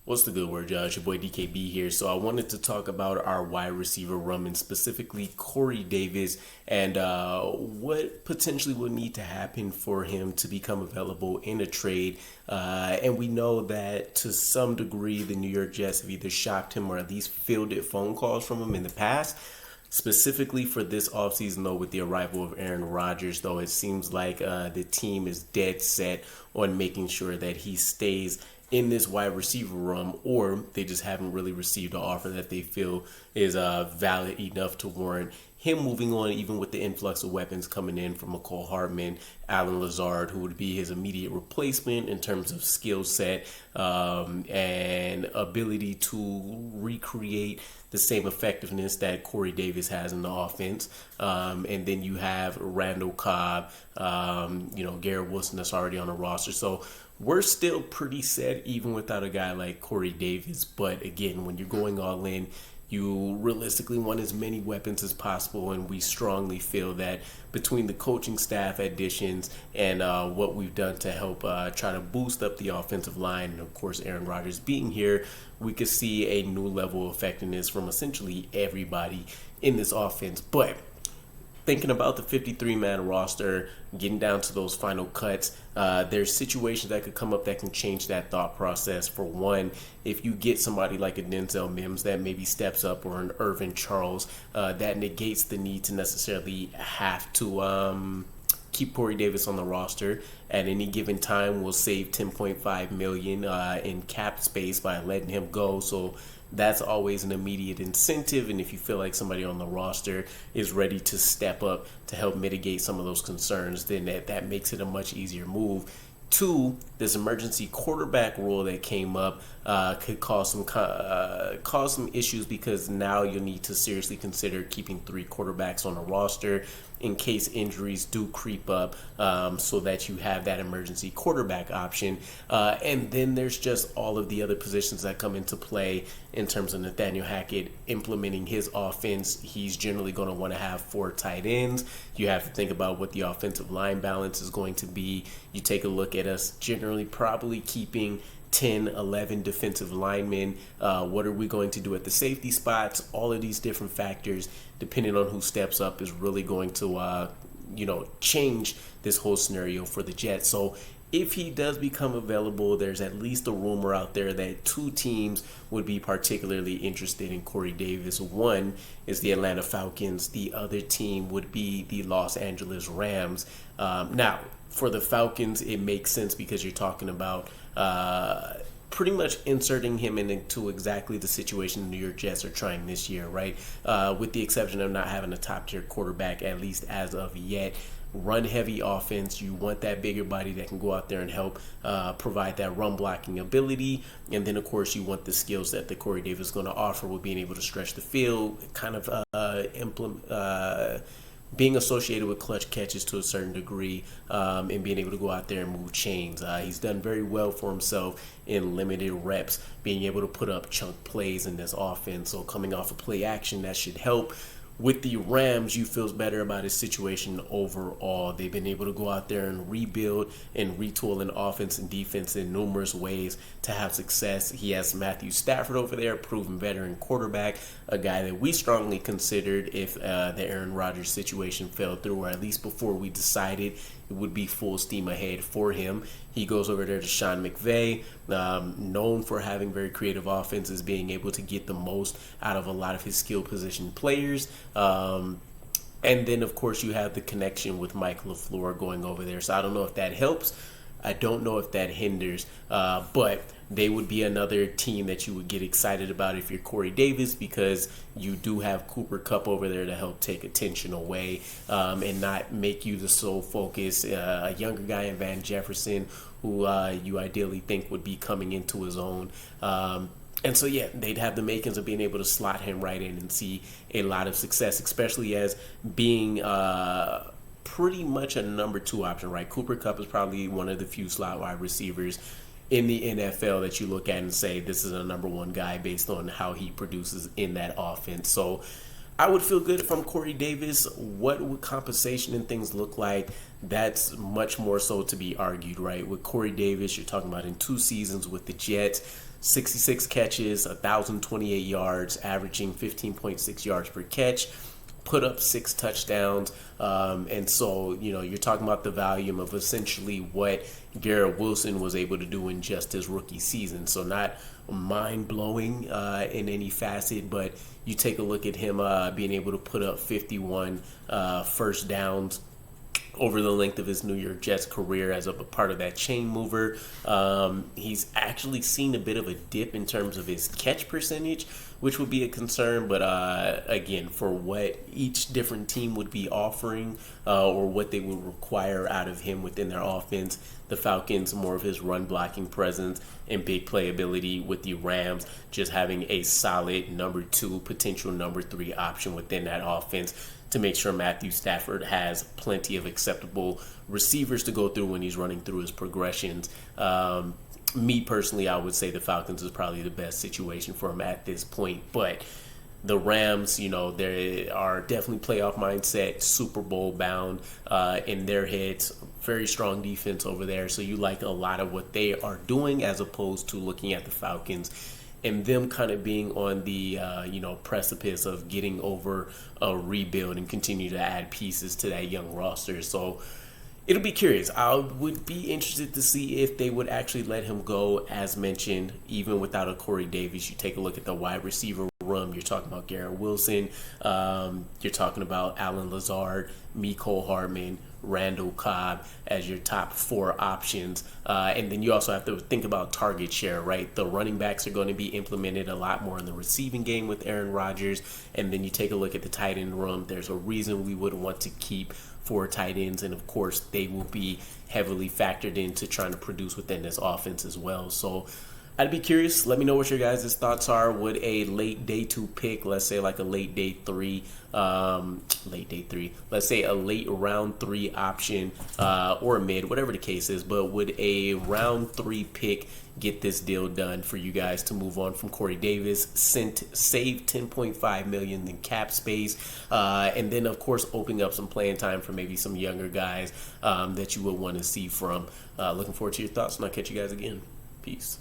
What's the good word, Josh? Your boy DKB here. So I wanted to talk about our wide receiver room and specifically Corey Davis and what potentially would need to happen for him to become available in a trade. And we know that to some degree the New York Jets have either shopped him or at least fielded phone calls from him in the past. Specifically for this offseason, though, with the arrival of Aaron Rodgers, though, it seems like the team is dead set on making sure that he stays in this wide receiver room, or they just haven't really received an offer that they feel is valid enough to warrant him moving on, even with the influx of weapons coming in from McCole Hardman, Alan Lazard, who would be his immediate replacement in terms of skill set and ability to recreate the same effectiveness that Corey Davis has in the offense. And then you have Randall Cobb, Garrett Wilson that's already on the roster. So we're still pretty set even without a guy like Corey Davis. But again, when you're going all in, you realistically want as many weapons as possible, and we strongly feel that between the coaching staff additions and what we've done to help try to boost up the offensive line, and of course Aaron Rodgers being here, we could see a new level of effectiveness from essentially everybody in this offense. But thinking about the 53-man roster, getting down to those final cuts, there's situations that could come up that can change that thought process. For one, if you get somebody like a Denzel Mims that maybe steps up, or an Irvin Charles, that negates the need to necessarily have to keep Corey Davis on the roster at any given time. Will save $10.5 million in cap space by letting him go. So that's always an immediate incentive, and if you feel like somebody on the roster is ready to step up to help mitigate some of those concerns, then that makes it a much easier move. Two, this emergency quarterback rule that came up could cause some issues, because now you'll need to seriously consider keeping 3 quarterbacks on the roster in case injuries do creep up, so that you have that emergency quarterback option. And then there's just all of the other positions that come into play in terms of Nathaniel Hackett implementing his offense. He's generally going to want to have 4 tight ends. You have to think about what the offensive line balance is going to be. You take a look at us generally probably keeping 10, 11 defensive linemen. What are we going to do at the safety spots? All of these different factors, depending on who steps up, is really going to change this whole scenario for the Jets. So if he does become available, there's at least a rumor out there that 2 teams would be particularly interested in Corey Davis. One is the Atlanta Falcons. The other team would be the Los Angeles Rams. Now, for the Falcons, it makes sense because you're talking about pretty much inserting him into exactly the situation the New York Jets are trying this year, right? With the exception of not having a top-tier quarterback, at least as of yet. Run-heavy offense. You want that bigger body that can go out there and help provide that run-blocking ability. And then, of course, you want the skills that the Corey Davis is going to offer with being able to stretch the field, kind of being associated with clutch catches to a certain degree, and being able to go out there and move chains. He's done very well for himself in limited reps, being able to put up chunk plays in this offense. So coming off of play action, that should help. With the Rams, you feel better about his situation overall. They've been able to go out there and rebuild and retool an offense and defense in numerous ways to have success. He has Matthew Stafford over there, proven veteran quarterback, a guy that we strongly considered if the Aaron Rodgers situation fell through, or at least before we decided it would be full steam ahead for him. He goes over there to Sean McVay, known for having very creative offenses, being able to get the most out of a lot of his skill position players. And then, of course, you have the connection with Mike LaFleur going over there. So I don't know if that helps. I don't know if that hinders. But they would be another team that you would get excited about if you're Corey Davis, because you do have Cooper Kupp over there to help take attention away and not make you the sole focus. A younger guy in Van Jefferson, who you ideally think would be coming into his own. And so, yeah, they'd have the makings of being able to slot him right in and see a lot of success, especially as being pretty much a number 2 option, right? Cooper Kupp is probably one of the few slot wide receivers in the NFL that you look at and say this is a number 1 guy based on how he produces in that offense. So I would feel good if I'm Corey Davis. What would compensation and things look like? That's much more so to be argued, right? With Corey Davis, you're talking about in 2 seasons with the Jets, 66 catches, 1,028 yards, averaging 15.6 yards per catch, put up 6 touchdowns. And so, you're talking about the volume of essentially what Garrett Wilson was able to do in just his rookie season. So not mind-blowing in any facet, but you take a look at him being able to put up 51 first downs over the length of his New York Jets career as a part of that chain mover. He's actually seen a bit of a dip in terms of his catch percentage, which would be a concern. But again, for what each different team would be offering or what they would require out of him within their offense, the Falcons, more of his run blocking presence and big playability, with the Rams just having a solid number 2, potential number 3 option within that offense to make sure Matthew Stafford has plenty of acceptable receivers to go through when he's running through his progressions. Me personally, I would say the Falcons is probably the best situation for him at this point. But the Rams, they are definitely playoff mindset, Super Bowl bound in their heads. Very strong defense over there. So you like a lot of what they are doing as opposed to looking at the Falcons and them kind of being on the precipice of getting over a rebuild and continue to add pieces to that young roster. So it'll be curious. I would be interested to see if they would actually let him go. As mentioned, even without a Corey Davis, you take a look at the wide receiver room. You're talking about Garrett Wilson. You're talking about Allen Lazard, Mecole Hardman, Randall Cobb as your top 4 options. And then you also have to think about target share, right? The running backs are going to be implemented a lot more in the receiving game with Aaron Rodgers. And then you take a look at the tight end room. There's a reason we would want to keep 4 tight ends. And of course, they will be heavily factored into trying to produce within this offense as well. So I'd be curious. Let me know what your guys' thoughts are. Would a late day 2 pick, let's say like a late day 3, let's say a late round 3 option or a mid, whatever the case is, but would a round 3 pick get this deal done for you guys to move on from Corey Davis, save $10.5 million in cap space, and then of course opening up some playing time for maybe some younger guys that you would want to see from. Looking forward to your thoughts, and I'll catch you guys again. Peace.